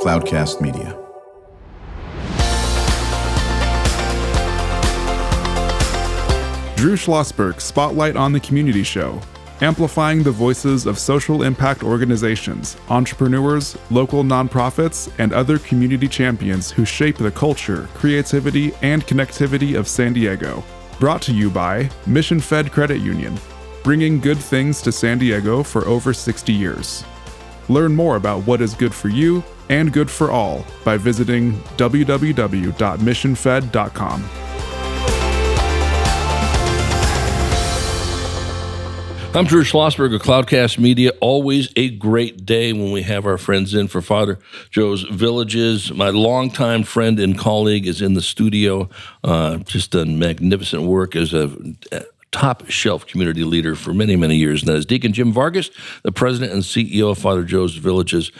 Cloudcast Media. Drew Schlosberg Spotlight on the Community Show, amplifying the voices of social impact organizations, entrepreneurs, local nonprofits, and other community champions who shape the culture, creativity, and connectivity of San Diego. Brought to you by Mission Fed Credit Union, bringing good things to San Diego for over 60 years. Learn more about what is good for you and good for all by visiting www.missionfed.com. I'm Drew Schlosberg of Cloudcast Media. Always a great day when we have our friends in for Father Joe's Villages. My longtime friend and colleague is in the studio, just done magnificent work as a top shelf community leader for many, many years. And that is Deacon Jim Vargas, the president and CEO of Father Joe's Villages.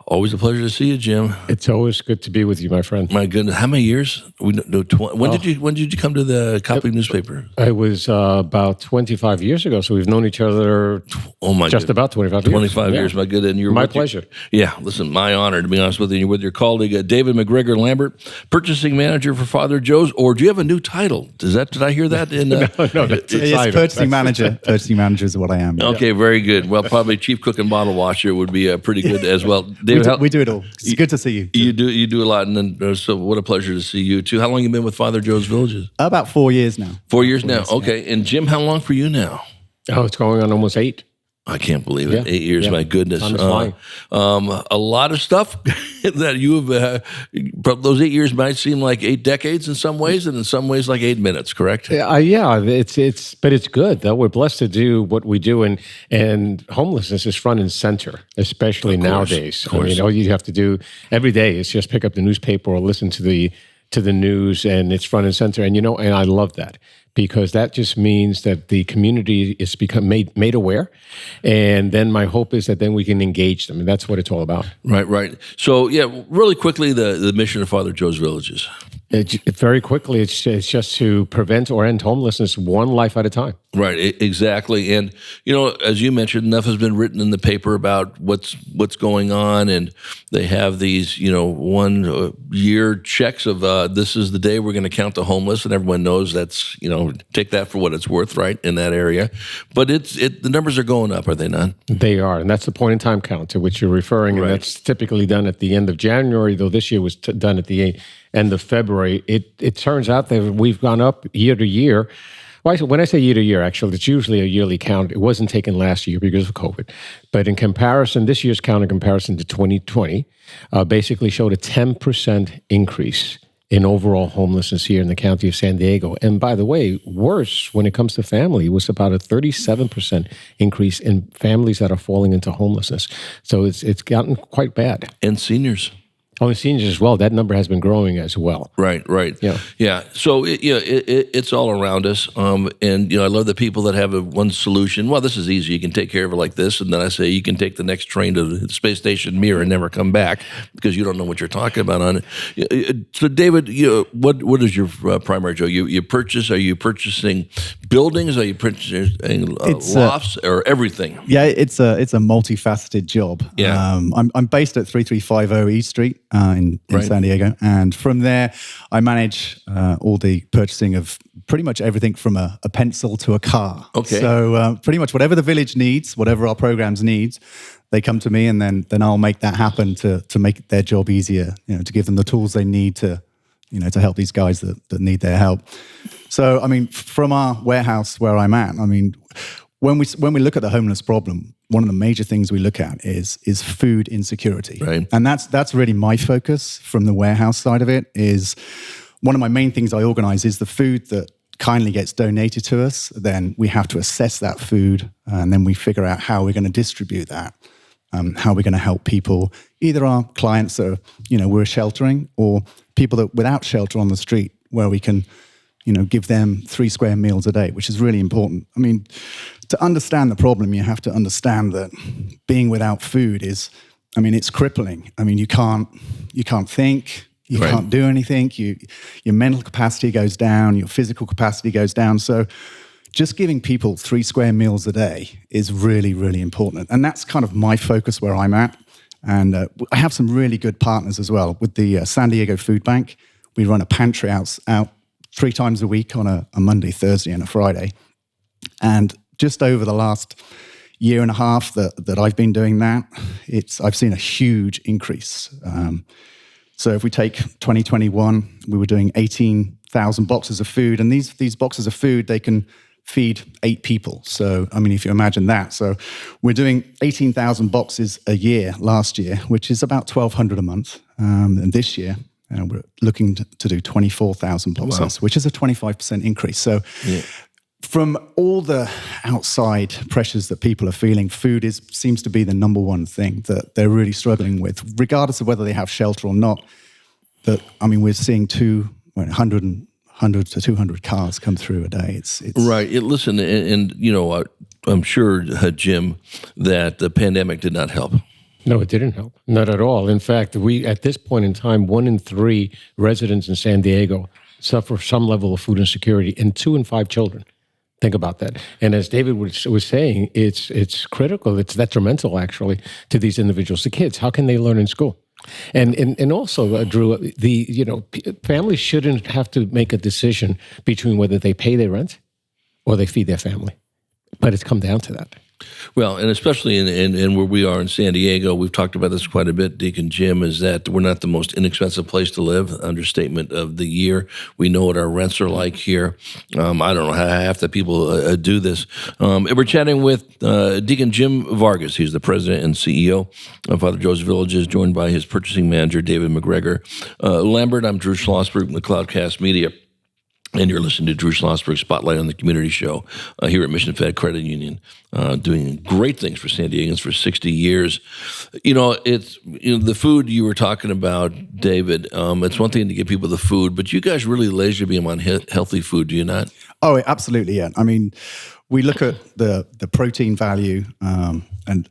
Always a pleasure to see you, Jim. It's always good to be with you, my friend. My goodness, how many years? When did you come to the Copley newspaper? It was about 25 years ago, so we've known each other about 25 years. 25 years, my good. And you're my pleasure. Listen, my honor to be honest with you. You're with your colleague, David MacGregor Lambert, Purchasing Manager for Father Joe's, or do you have a new title? Did I hear that? No, it's Purchasing Manager. Purchasing Manager is what I am. Okay, very good. Well, probably Chief Cook and Bottle Washer would be pretty good as well. David, we do it all. It's good to see you. You do a lot, and then so what a pleasure to see you too. How long have you been with Father Joe's Villages? About 4 years now. 4 years now. Okay, and Jim, how long for you now? Oh, it's going on almost 8. I can't believe it. 8 years, my goodness. Time is flying. A lot of stuff that you have, those 8 years might seem like 8 decades in some ways, and in some ways like 8 minutes, correct? But it's good that we're blessed to do what we do, and homelessness is front and center, especially nowadays. I mean, all you have to do every day is just pick up the newspaper or listen to the news, and it's front and center. And and I love that, because that just means that the community is become made aware, and then my hope is that then we can engage them, and that's what it's all about. Right. So, really quickly, the mission of Father Joe's Villages. Very quickly, it's just to prevent or end homelessness one life at a time. Right, exactly. And, as you mentioned, enough has been written in the paper about what's going on, and they have these, 1 year checks of this is the day we're going to count the homeless, and everyone knows that's, take that for what it's worth, right, in that area. But the numbers are going up, are they not? They are, and that's the point-in-time count to which you're referring, and that's typically done at the end of January, though this year was done at the end of February. It turns out that we've gone up year to year. Well, when I say year to year, actually, it's usually a yearly count. It wasn't taken last year because of COVID. But in comparison, this year's count in comparison to 2020 basically showed a 10% increase in overall homelessness here in the county of San Diego. And by the way, worse when it comes to family, it was about a 37% increase in families that are falling into homelessness. So it's gotten quite bad. And seniors. Oh, and seniors as well. That number has been growing as well. Right. Yeah. So it's all around us, and I love the people that have one solution. Well, this is easy. You can take care of it like this, and then I say you can take the next train to the space station Mir and never come back because you don't know what you're talking about on it. So, David, what is your primary job? Are you purchasing buildings? Are you purchasing lofts or everything? Yeah, it's a multifaceted job. Yeah. I'm based at 3350 East Street. In San Diego, and from there I manage all the purchasing of pretty much everything from a pencil to a car. Okay. So pretty much whatever the village needs, whatever our programs needs, they come to me, and then I'll make that happen to make their job easier. To give them the tools they need to help these guys that need their help. So I mean, from our warehouse where I'm at, I mean, when we look at the homeless problem, one of the major things we look at is food insecurity. Right. And that's really my focus from the warehouse side of it. Is one of my main things I organize is the food that kindly gets donated to us. Then we have to assess that food, and then we figure out how we're going to distribute that, how we're going to help people, either our clients that are, we're sheltering, or people that without shelter on the street, where we can give them 3 square meals a day, which is really important. I mean, to understand the problem, you have to understand that being without food it's crippling. I mean, you can't think, you can't do anything. Your mental capacity goes down, your physical capacity goes down. So just giving people 3 square meals a day is really, really important. And that's kind of my focus where I'm at. And I have some really good partners as well. With the San Diego Food Bank, we run a pantry out 3 times a week on a Monday, Thursday, and a Friday. And just over the last year and a half that I've been doing that, I've seen a huge increase. So if we take 2021, we were doing 18,000 boxes of food, and these boxes of food, they can feed 8 people. So, I mean, if you imagine that. So we're doing 18,000 boxes a year last year, which is about 1,200 a month. And this year, we're looking to do 24,000 boxes, which is a 25% increase. So from all the outside pressures that people are feeling, food seems to be the number one thing that they're really struggling with, regardless of whether they have shelter or not. We're seeing 100 to 200 cars come through a day. It's right. Listen, and I'm sure, Jim, that the pandemic did not help. No, it didn't help. Not at all. In fact, at this point in time, 1 in 3 residents in San Diego suffer some level of food insecurity, and 2 in 5 children. Think about that. And as David was saying, it's critical. It's detrimental, actually, to these individuals, the kids. How can they learn in school? And also, Drew, families shouldn't have to make a decision between whether they pay their rent or they feed their family. But it's come down to that. Well, and especially in where we are in San Diego, we've talked about this quite a bit, Deacon Jim, is that we're not the most inexpensive place to live, understatement of the year. We know what our rents are like here. I don't know how half the people do this. We're chatting with Deacon Jim Vargas. He's the president and CEO of Father Joe's Villages, joined by his purchasing manager, David MacGregor Lambert. I'm Drew Schlosberg from the Cloudcast Media. And you're listening to Drew Schlosberg Spotlight on the Community Show here at Mission Fed Credit Union, doing great things for San Diegans for 60 years. It's the food you were talking about, David. It's one thing to give people the food, but you guys really laser beam on healthy food, do you not? Oh, absolutely, yeah. I mean, we look at the protein value and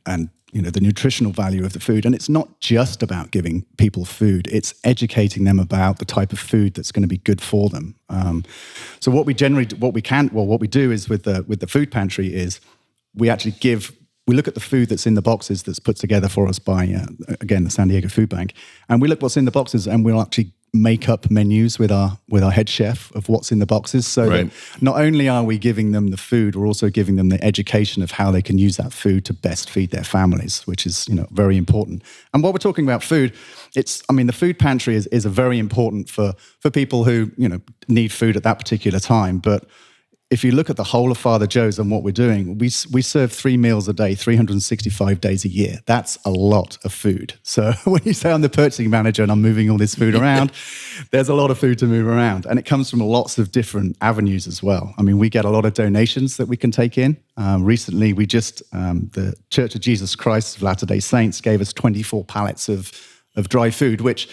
the nutritional value of the food. And it's not just about giving people food, it's educating them about the type of food that's going to be good for them. So what we do is with the food pantry is we look at the food that's in the boxes that's put together for us by, again, the San Diego Food Bank. And we look what's in the boxes, and we'll actually make up menus with our head chef of what's in the boxes. So that not only are we giving them the food, we're also giving them the education of how they can use that food to best feed their families, which is very important. And while we're talking about food, the food pantry is a very important for people who need food at that particular time. But if you look at the whole of Father Joe's and what we're doing, we serve 3 meals a day, 365 days a year. That's a lot of food. So when you say I'm the purchasing manager and I'm moving all this food around, there's a lot of food to move around. And it comes from lots of different avenues as well. I mean, we get a lot of donations that we can take in. Recently, the Church of Jesus Christ of Latter-day Saints gave us 24 pallets of dry food, which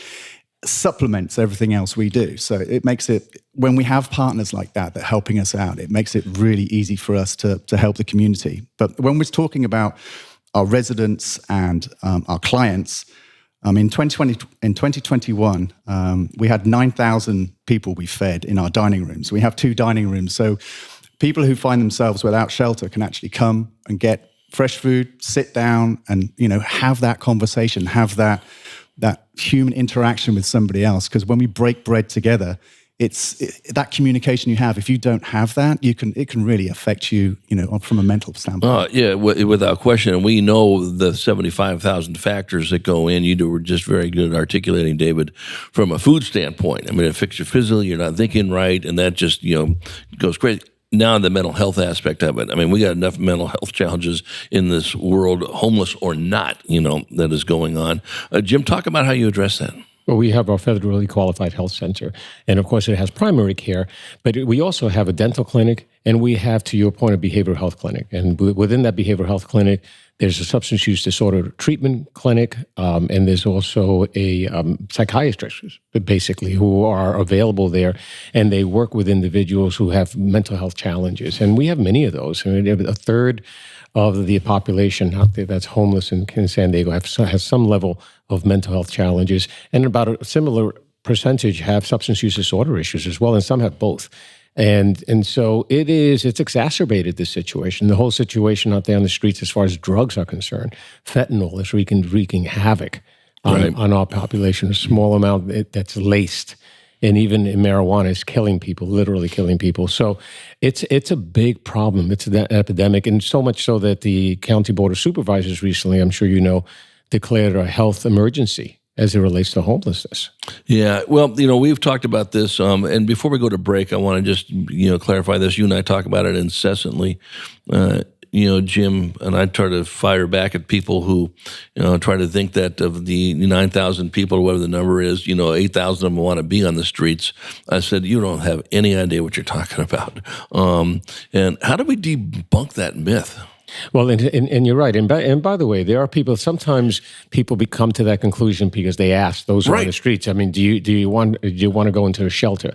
supplements everything else we do. So it makes it, when we have partners like that are helping us out, it makes it really easy for us to help the community. But when we're talking about our residents and our clients, in 2021, we had 9,000 people we fed in our dining rooms. We have 2 dining rooms. So people who find themselves without shelter can actually come and get fresh food, sit down and, have that conversation, have that human interaction with somebody else. Because when we break bread together, it's that communication you have. If you don't have that, it can really affect you, from a mental standpoint. Yeah, without question. And we know the 75,000 factors that go in. You were just very good at articulating, David, from a food standpoint. I mean, it affects you physically. You're not thinking right, and that just goes crazy. Now the mental health aspect of it. I mean, we got enough mental health challenges in this world, homeless or not, that is going on. Jim, talk about how you address that. Well, we have our federally qualified health center, and of course it has primary care, but we also have a dental clinic, and we have, to your point, a behavioral health clinic. And within that behavioral health clinic, there's a substance use disorder treatment clinic, and there's also a psychiatrist, basically, who are available there, and they work with individuals who have mental health challenges. And we have many of those. I mean, a third of the population out there that's homeless in San Diego has some level of mental health challenges, and about a similar percentage have substance use disorder issues as well, and some have both. And so it's exacerbated this situation. The whole situation out there on the streets as far as drugs are concerned, fentanyl is wreaking havoc on our population, a small amount that's laced. And even marijuana is killing people, literally killing people. So it's a big problem. It's an epidemic, and so much so that the County Board of Supervisors recently, I'm sure you know, declared a health emergency as it relates to homelessness. Yeah, well, we've talked about this, and before we go to break, I want to just, clarify this. You and I talk about it incessantly. Jim and I try to fire back at people who, try to think that of the 9,000 people, or whatever the number is, 8,000 of them want to be on the streets. I said, you don't have any idea what you're talking about. And how do we debunk that myth? Well, and you're right. And by the way, there are people. Sometimes people come to that conclusion because they ask those who are on the streets. I mean, do you want to go into a shelter?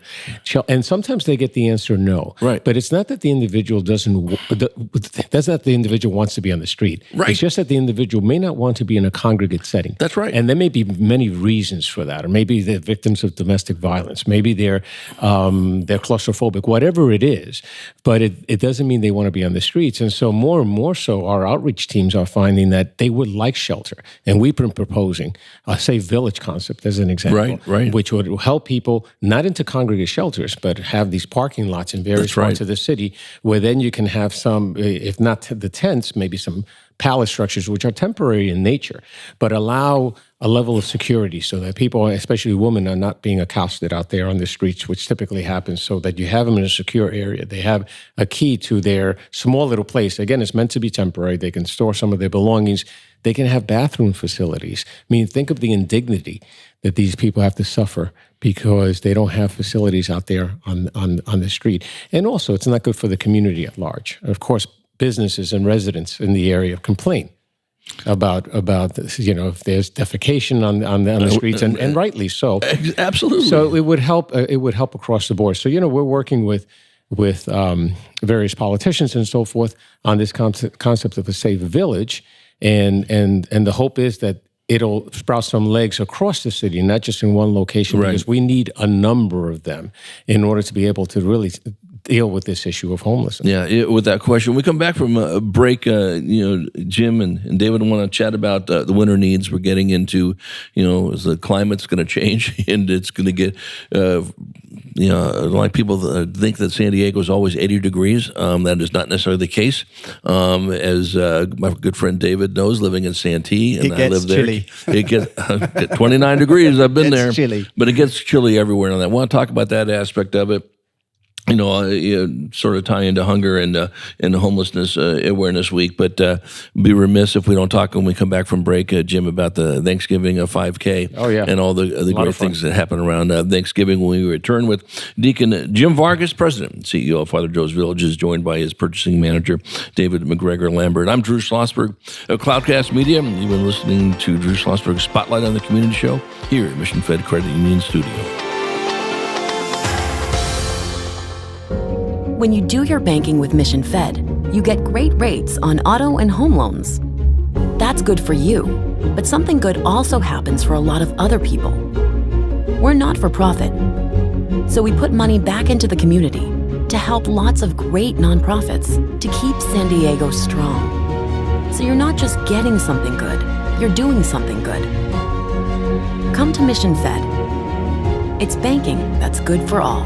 And sometimes they get the answer no. Right. But it's not that the individual that's not the individual wants to be on the street. Right. It's just that the individual may not want to be in a congregate setting. That's right. And there may be many reasons for that, or maybe they're victims of domestic violence. Maybe they're claustrophobic. Whatever it is, but it doesn't mean they want to be on the streets. And so more and more so, our outreach teams are finding that they would like shelter. And we've been proposing a safe village concept as an example, right. which would help people not into congregate shelters, but have these parking lots in various parts of the city where then you can have some, if not the tents, maybe some pallet structures, which are temporary in nature, but allow a level of security so that people, especially women, are not being accosted out there on the streets, which typically happens, so that you have them in a secure area. They have a key to their small little place. Again, it's meant to be temporary. They can store some of their belongings. They can have bathroom facilities. I mean, think of the indignity that these people have to suffer because they don't have facilities out there on the street. And also, it's not good for the community at large. Of course, businesses and residents in the area complain about this, if there's defecation on the streets, and rightly so. Absolutely. So it would help. It would help across the board. So we're working with various politicians and so forth on this concept of a safe village, and the hope is that it'll sprout some legs across the city, not just in one location, because we need a number of them in order to be able to really deal with this issue of homelessness. Yeah, with that question. We come back from a break, Jim and David want to chat about the winter needs. We're getting into, as the climate's going to change and it's going to get, like people think that San Diego is always 80 degrees. That is not necessarily the case. As my good friend David knows, living in Santee, and I live there. Chilly. It gets 29 degrees. I've been there. Chilly. But it gets chilly everywhere. And I want to talk about that aspect of it. Sort of tie into hunger and homelessness awareness week, but be remiss if we don't talk when we come back from break, Jim, about the Thanksgiving 5K. Oh, yeah. And all the great things that happen around Thanksgiving when we return with Deacon Jim Vargas, President and CEO of Father Joe's Village, is joined by his purchasing manager, David MacGregor Lambert. I'm Drew Schlosberg of Cloudcast Media. You've been listening to Drew Schlosberg's Spotlight on the Community Show here at Mission Fed Credit Union Studio. When you do your banking with Mission Fed, you get great rates on auto and home loans. That's good for you, but something good also happens for a lot of other people. We're not for profit, so we put money back into the community to help lots of great nonprofits to keep San Diego strong. So you're not just getting something good, you're doing something good. Come to Mission Fed. It's banking that's good for all.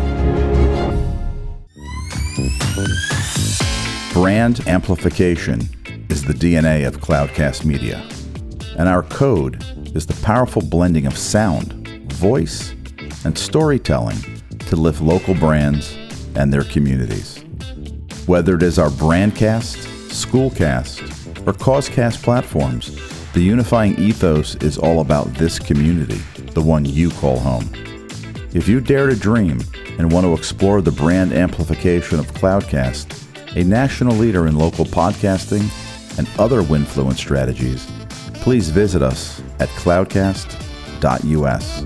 Brand amplification is the DNA of Cloudcast Media, and our code is the powerful blending of sound, voice, and storytelling to lift local brands and their communities. Whether it is our Brandcast, Schoolcast, or Causecast platforms, the unifying ethos is all about this community, the one you call home. If you dare to dream and want to explore the brand amplification of Cloudcast, a national leader in local podcasting and other Winfluence strategies, please visit us at cloudcast.us.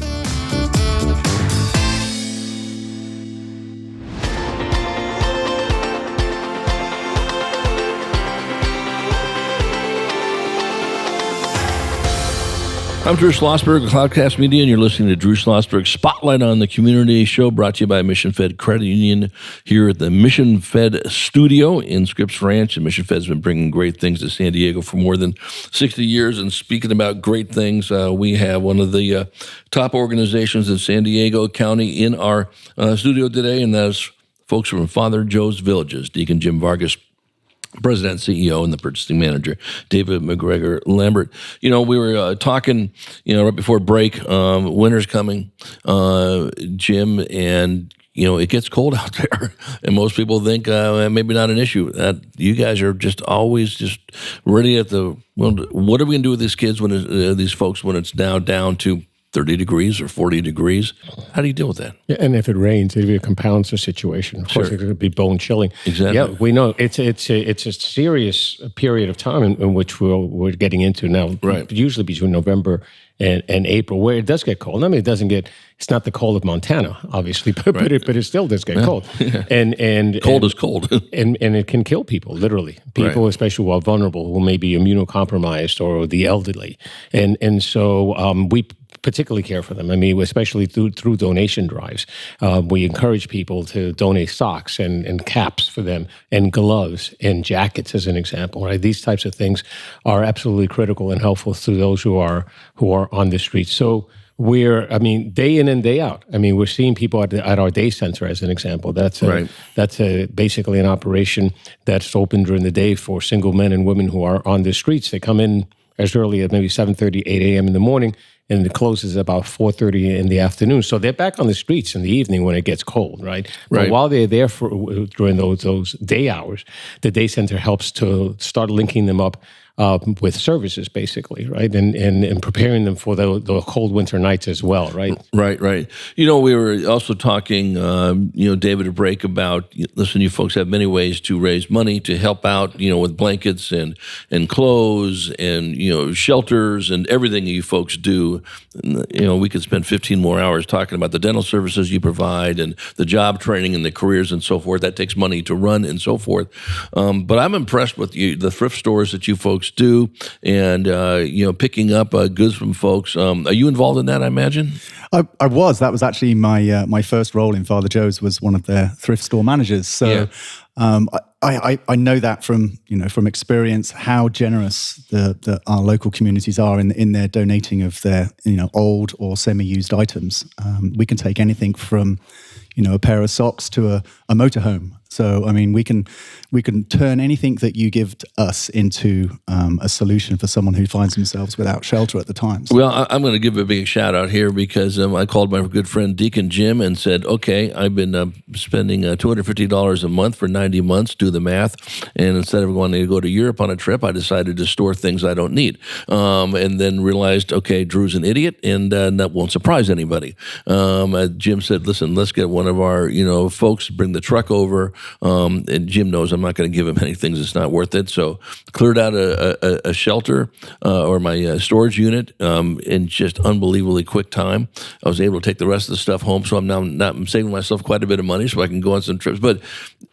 I'm Drew Schlosberg of Cloudcast Media, and you're listening to Drew Schlosberg Spotlight on the Community show, brought to you by Mission Fed Credit Union here at the Mission Fed studio in Scripps Ranch. And Mission Fed's been bringing great things to San Diego for more than 60 years. And speaking about great things, we have one of the top organizations in San Diego County in our studio today, and that's folks from Father Joe's Villages, Deacon Jim Vargas, President and CEO, and the Purchasing Manager, David MacGregor Lambert. We were talking, right before break, winter's coming, Jim, and, it gets cold out there. And most people think maybe not an issue. You guys are just always just ready what are we going to do with these kids these folks when it's now down to 30 degrees or 40 degrees? How do you deal with that? Yeah, and if it rains, it compounds the situation. Of course, it could be bone chilling. Exactly. Yeah, we know it's a serious period of time in which we're getting into now. Right. Usually between November and April, where it does get cold. I mean, it's not the cold of Montana, obviously, but it still does get cold. Yeah. And cold is cold. and it can kill people, literally. People, especially who are vulnerable, who may be immunocompromised or the elderly. And so we particularly care for them. I mean, especially through donation drives. We encourage people to donate socks and caps for them, and gloves and jackets, as an example. Right? These types of things are absolutely critical and helpful to those who are on the streets. So day in and day out. I mean, we're seeing people at our day center, as an example. That's basically an operation that's open during the day for single men and women who are on the streets. They come in as early as maybe 7:30, 8 a.m. in the morning, and it closes about 4:30 in the afternoon. So they're back on the streets in the evening when it gets cold, right? But while they're there during those day hours, the day center helps to start linking them up with services, basically, right? And preparing them for the cold winter nights as well, right? Right. We were also talking, David, at break about, listen, you folks have many ways to raise money to help out, with blankets and clothes and, shelters and everything you folks do. And, we could spend 15 more hours talking about the dental services you provide and the job training and the careers and so forth. That takes money to run and so forth. But I'm impressed with the thrift stores that you folks do, and picking up goods from folks. Are you involved in that, I imagine? I was. That was actually my first role in Father Joe's, was one of their thrift store managers. So I know that from experience, how generous our local communities are in their donating of their old or semi-used items. We can take anything from a pair of socks to a motorhome. So, I mean, we can turn anything that you give to us into a solution for someone who finds themselves without shelter at the time. So. Well, I'm going to give a big shout out here because I called my good friend Deacon Jim and said, okay, I've been spending $250 a month for 90 months, do the math, and instead of going to go to Europe on a trip, I decided to store things I don't need, and then realized, okay, Drew's an idiot, and that won't surprise anybody. Jim said, listen, let's get one of our folks to bring the truck over. And Jim knows I'm not going to give him any things that's not worth it. So cleared out a shelter or my storage unit in just unbelievably quick time. I was able to take the rest of the stuff home, so I'm saving myself quite a bit of money so I can go on some trips. But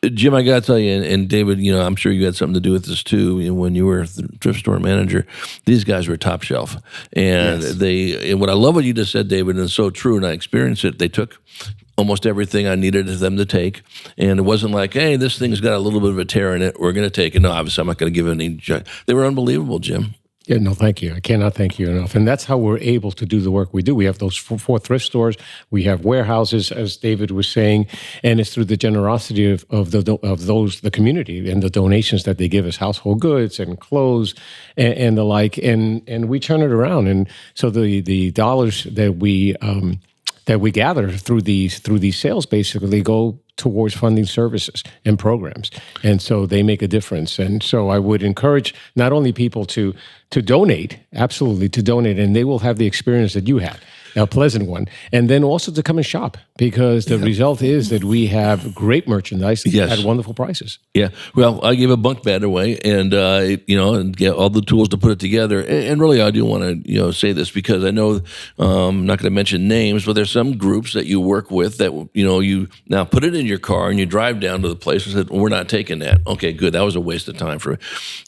Jim, I got to tell you, and David, I'm sure you had something to do with this too. When you were the thrift store manager, these guys were top shelf, and and what I love what you just said, David, and it's so true, and I experienced it. They took almost everything I needed them to take. And it wasn't like, hey, this thing's got a little bit of a tear in it, we're going to take it. No, obviously I'm not going to give it any. They were unbelievable, Jim. Yeah, no, thank you. I cannot thank you enough. And that's how we're able to do the work we do. We have those four thrift stores. We have warehouses, as David was saying, and it's through the generosity of the community and the donations that they give us, household goods and clothes and the like. And we turn it around. And so the dollars that we gather through these sales basically go towards funding services and programs. And so they make a difference. And so I would encourage not only people to donate, absolutely to donate, and they will have the experience that you had, a pleasant one, and then also to come and shop, because the result is that we have great merchandise at wonderful prices. Yeah. Well, I gave a bunk bed away, and and get all the tools to put it together. And really, I do want to say this because I know I'm not going to mention names, but there's some groups that you work with that you now put it in your car and you drive down to the place and said, "We're not taking that." Okay, good. That was a waste of time for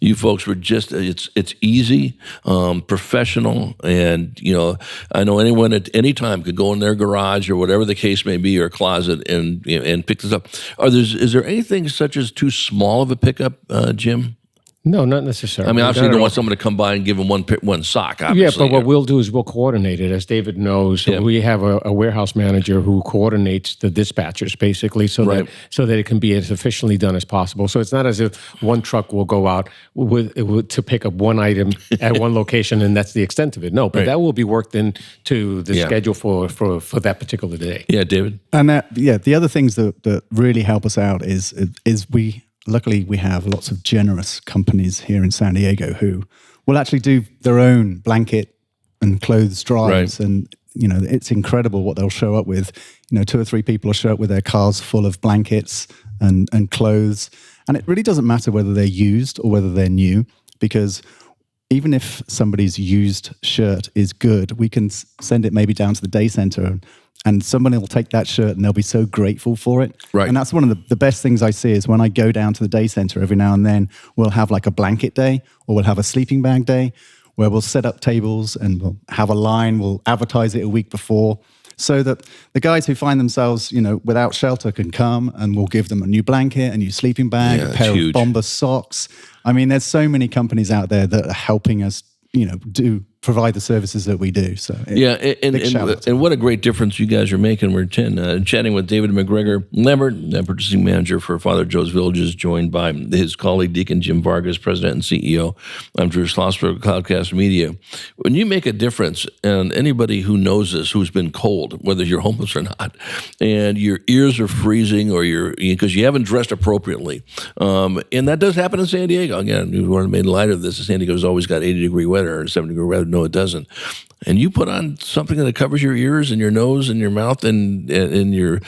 you folks. Were just it's easy, professional, and I know anyone at any time could go in their garage or whatever the case may be, or closet, and pick this up. Is there anything such as too small of a pickup, Jim? No, not necessarily. I mean, obviously, you don't want someone to come by and give them one sock, obviously. Yeah, but what we'll do is we'll coordinate it. As David knows, we have a warehouse manager who coordinates the dispatchers, basically, so that it can be as efficiently done as possible. So it's not as if one truck will go out to pick up one item at one location, and that's the extent of it. No, but that will be worked into the schedule for that particular day. Yeah, David? And the other things that really help us out is luckily, we have lots of generous companies here in San Diego who will actually do their own blanket and clothes drives. Right. And, it's incredible what they'll show up with. 2 or 3 people will show up with their cars full of blankets and clothes. And it really doesn't matter whether they're used or whether they're new, because even if somebody's used shirt is good, we can send it maybe down to the day center and somebody will take that shirt and they'll be so grateful for it. Right. And that's one of the best things I see is when I go down to the day center every now and then, we'll have like a blanket day or we'll have a sleeping bag day where we'll set up tables and we'll have a line, we'll advertise it a week before so that the guys who find themselves, without shelter can come and we'll give them a new blanket, a new sleeping bag, a pair of Bomber socks. I mean, there's so many companies out there that are helping us, provide the services that we do. So and what a great difference you guys are making. We're chatting with David MacGregor Lambert, Purchasing Manager for Father Joe's Villages, joined by his colleague Deacon Jim Vargas, President and CEO. I'm Drew Schlosberg, Cloudcast Media. When you make a difference, and anybody who knows this, who's been cold, whether you're homeless or not, and your ears are freezing or because you haven't dressed appropriately, and that does happen in San Diego. Again, we want to make light of this. San Diego's always got 80-degree weather or 70-degree weather. No, it doesn't. And you put on something that covers your ears and your nose and your mouth and your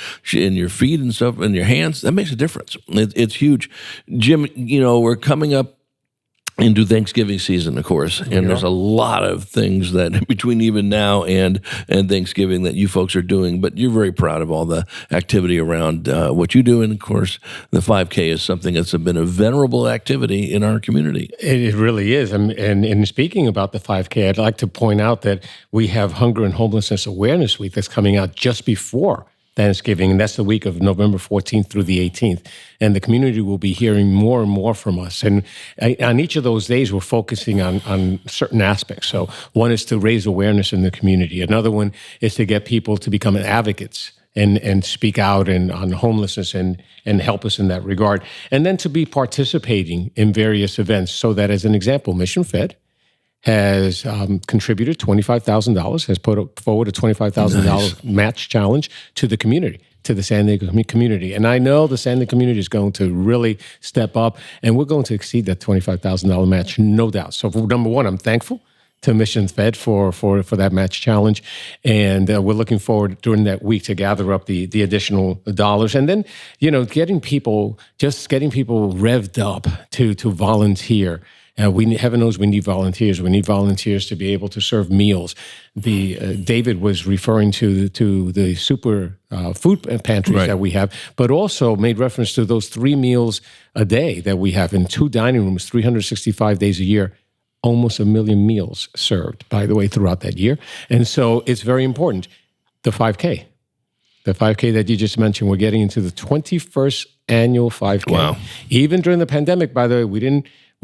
feet and stuff and your hands. That makes a difference. It's huge. Jim, we're coming up into Thanksgiving season, of course, and there's a lot of things that between even now and Thanksgiving that you folks are doing, but you're very proud of all the activity around what you do, and of course, the 5K is something that's been a venerable activity in our community. It really is, and speaking about the 5K, I'd like to point out that we have Hunger and Homelessness Awareness Week that's coming out just before Thanksgiving, and that's the week of November 14th through the 18th. And the community will be hearing more and more from us. And on each of those days, we're focusing on certain aspects. So one is to raise awareness in the community. Another one is to get people to become advocates and speak out on homelessness and help us in that regard. And then to be participating in various events so that, as an example, Mission Fed has contributed $25,000, has put forward a $25,000 match challenge to the community, to the San Diego community. And I know the San Diego community is going to really step up, and we're going to exceed that $25,000 match, no doubt. So number one, I'm thankful to Mission Fed for that match challenge. And we're looking forward during that week to gather up the additional dollars. And then, getting people revved up to volunteer. Heaven knows we need volunteers. We need volunteers to be able to serve meals. David was referring to the super food pantries that we have, but also made reference to those 3 meals a day that we have in 2 dining rooms, 365 days a year, almost 1 million meals served, by the way, throughout that year. And so it's very important. The 5K that you just mentioned, we're getting into the 21st annual 5K. Wow. Even during the pandemic, by the way, we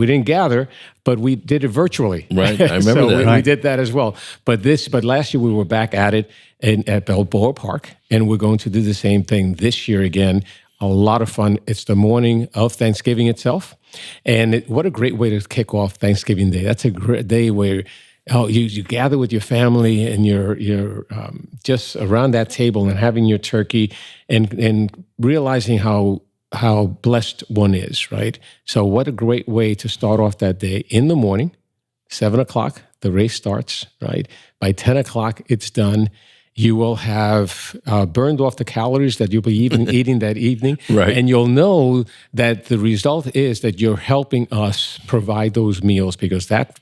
didn't gather, but we did it virtually. Right, I remember that. We did that as well. But last year we were back at it at Balboa Park, and we're going to do the same thing this year again. A lot of fun. It's the morning of Thanksgiving itself, and what a great way to kick off Thanksgiving Day. That's a great day where you gather with your family and you're just around that table and having your turkey and realizing how blessed one is, right? So what a great way to start off that day. In the morning, 7 o'clock, the race starts, right? By 10 o'clock, it's done. You will have burned off the calories that you'll be eating that evening. Right. And you'll know that the result is that you're helping us provide those meals, because that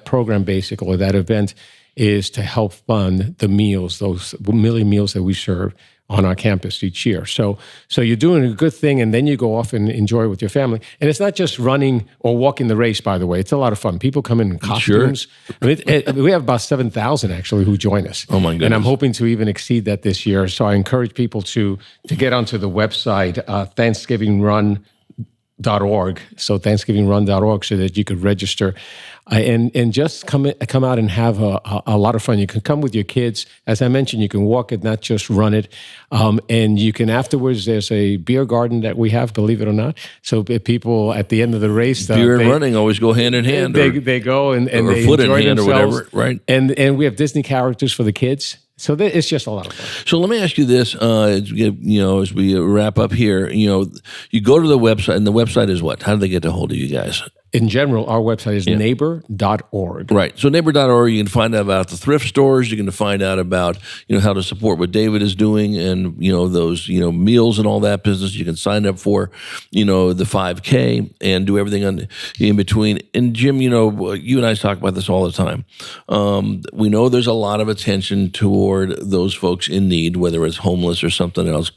program basically, or that event, is to help fund the meals, those million meals that we serve on our campus each year. So you're doing a good thing, and then you go off and enjoy it with your family. And it's not just running or walking the race, by the way. It's a lot of fun. People come in costumes. Sure. I mean, we have about 7,000 actually who join us. Oh my goodness. And I'm hoping to even exceed that this year. So I encourage people to get onto the website, ThanksgivingRun.org. So ThanksgivingRun.org, so that you could register and just come out and have a lot of fun. You can come with your kids. As I mentioned, you can walk it, not just run it. And you can afterwards, there's a beer garden that we have, believe it or not. So people at the end of the race, beer and running always go hand in hand. They go and they foot enjoy in hand themselves. or whatever, right? And we have Disney characters for the kids. So it's just a lot of fun. So let me ask you this, as we wrap up here, you go to the website, and the website is what? How do they get a hold of you guys? In general, our website is neighbor.org. Right. So neighbor.org, you can find out about the thrift stores. You can find out about, how to support what David is doing and, those, meals and all that business. You can sign up for, the 5K and do everything in between. And Jim, you and I talk about this all the time. We know there's a lot of attention toward those folks in need, whether it's homeless or something else,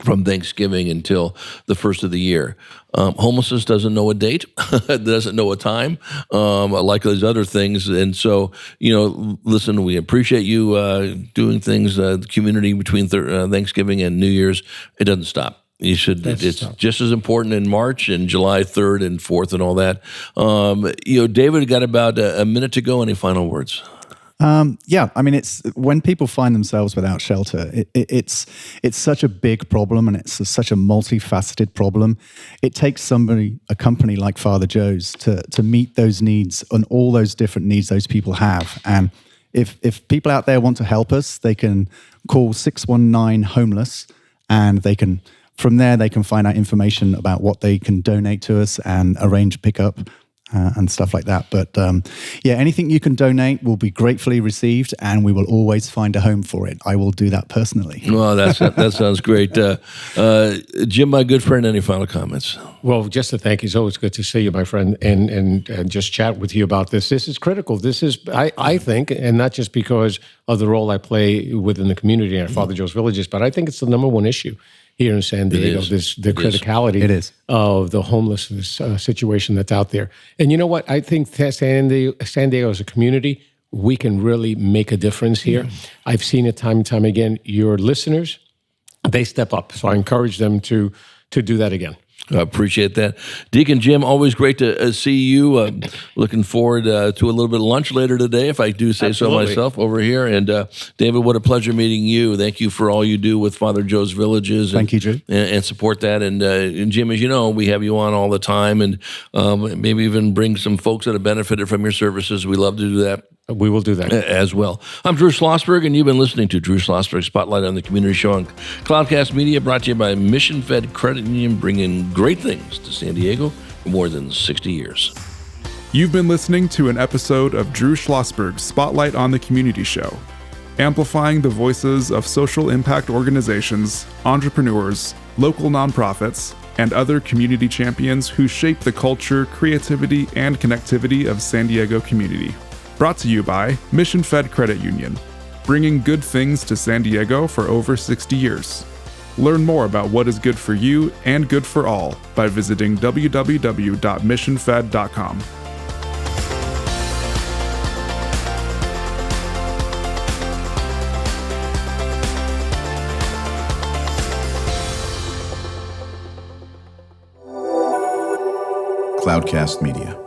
from Thanksgiving until the first of the year. Homelessness doesn't know a date, doesn't know a time, like those other things. And so, listen, we appreciate you doing things, the community between Thanksgiving and New Year's. It doesn't stop. It's just as important in March and July 3rd and 4th and all that. David, got about a minute to go. Any final words? It's when people find themselves without shelter, it's such a big problem, and it's such a multifaceted problem. It takes a company like Father Joe's to meet those needs and all those different needs those people have. And if people out there want to help us, they can call 619-HOMELESS, and from there they can find out information about what they can donate to us and arrange pickup. And stuff like that. But anything you can donate will be gratefully received, and we will always find a home for it. I will do that personally. Well, that sounds great. Jim, my good friend, any final comments? Well, just to thank you. It's always good to see you, my friend, and just chat with you about this. This is critical. This is, I think, and not just because of the role I play within the community and Father Joe's Villages, but I think it's the number one issue here in San Diego, the criticality of the homelessness situation that's out there. And you know what? I think San Diego as a community, we can really make a difference here. Mm-hmm. I've seen it time and time again. Your listeners, they step up. So I encourage them to do that again. I appreciate that. Deacon Jim, always great to see you. Looking forward to a little bit of lunch later today, if I do say so myself, over here. And David, what a pleasure meeting you. Thank you for all you do with Father Joe's Villages. Thank you, Drew. And support that. And Jim, as you know, we have you on all the time, and maybe even bring some folks that have benefited from your services. We love to do that. We will do that as well. I'm Drew Schlosberg, and you've been listening to Drew Schlosberg Spotlight on the Community Show on Cloudcast Media, brought to you by Mission Fed Credit Union, bringing great things to San Diego for more than 60 years. You've been listening to an episode of Drew Schlosberg Spotlight on the Community Show, amplifying the voices of social impact organizations, entrepreneurs, local nonprofits, and other community champions who shape the culture, creativity, and connectivity of San Diego community. Brought to you by Mission Fed Credit Union, bringing good things to San Diego for over 60 years. Learn more about what is good for you and good for all by visiting www.missionfed.com. Cloudcast Media.